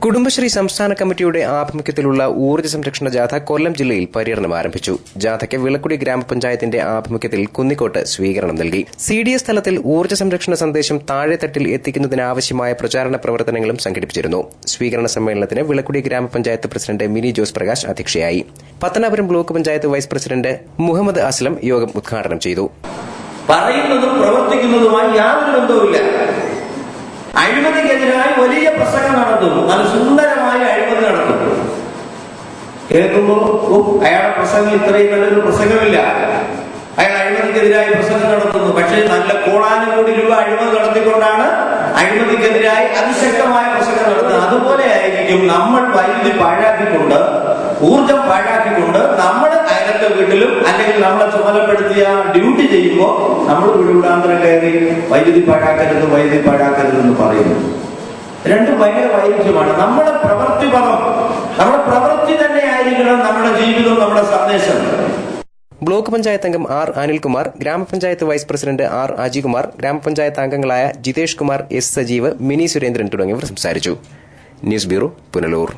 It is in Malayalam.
കുടുംബശ്രീ സംസ്ഥാന കമ്മിറ്റിയുടെ ആഭിമുഖ്യത്തിലുള്ള ഊർജ്ജ സംരക്ഷണ ജാഥ കൊല്ലം ജില്ലയിൽ പര്യടനം ആരംഭിച്ചു. ജാഥയ്ക്ക് വിളക്കുടി ഗ്രാമപഞ്ചായത്തിന്റെ ആഭിമുഖ്യത്തിൽ കുന്നിക്കോട്ട് സ്വീകരണം നൽകി. CDS തലത്തിൽ ഊർജ്ജ സംരക്ഷണ സന്ദേശം താഴെത്തട്ടിൽ എത്തിക്കുന്നതിനാവശ്യമായ പ്രചാരണ പ്രവർത്തനങ്ങളും സംഘടിപ്പിച്ചിരുന്നു. സ്വീകരണ സമ്മേളനത്തിന് വിളക്കുടി ഗ്രാമപഞ്ചായത്ത് പ്രസിഡന്റ് മിനി ജോസ് പ്രകാശ് അധ്യക്ഷയായി. Pathanapuram block panchayat vice president Muhammad Aslam യോഗം ഉദ്ഘാടനം ചെയ്തു. പറയുന്നതും പ്രവർത്തിക്കുന്നതുമായി യാതൊരു ബന്ധവുമില്ല. അഴിമതിക്കെതിരായി വലിയ പ്രസംഗം നടത്തുന്നു, നല്ല സുന്ദരമായ അഴിമതി നടത്തുന്നു. കേൾക്കുമ്പോൾ അയാളുടെ പ്രസംഗം ഇത്രയും നല്ലൊരു പ്രസംഗമില്ല, അയാൾ അഴിമതിക്കെതിരായി പ്രസംഗം നടത്തുന്നു. പക്ഷേ നല്ല കോടാനുകോടി രൂപ അഴിമതി നടത്തിക്കൊണ്ടാണ് അഴിമതിക്കെതിരായി അതിശക്തമായ പ്രസംഗം നടത്തുന്നത്. അതുപോലെ ആയിരിക്കും നമ്മൾ വൈദ്യുതി പാഴാക്കിക്കൊണ്ട്, ഊർജം പാഴാക്കിക്കൊണ്ട് നമ്മൾ അയലത്തെ വീട്ടിലും അല്ലെങ്കിൽ നമ്മളെ ചുമതലപ്പെടുത്തിയ ഡ്യൂട്ടി ചെയ്യുമ്പോൾ നമ്മൾ വീടുവിടാന്തരം കയറി വൈദ്യുതി പാഴാക്കരുതെന്ന് പറയുന്നു. രണ്ടും ഭയങ്കര വൈരുദ്ധ്യമാണ്. നമ്മുടെ പ്രവൃത്തി തന്നെ ആയിരിക്കണം നമ്മുടെ ജീവിതം, നമ്മുടെ സന്ദേശം. ബ്ലോക്ക് പഞ്ചായത്ത് അംഗം R. അനിൽകുമാർ, ഗ്രാമപഞ്ചായത്ത് വൈസ് പ്രസിഡന്റ് R. അജികുമാർ, ഗ്രാമപഞ്ചായത്ത് അംഗങ്ങളായ ജിതേഷ് കുമാർ, S. സജീവ്, മിനി സുരേന്ദ്രൻ തുടങ്ങിയവർ സംസാരിച്ചു. News bureau, Punalur.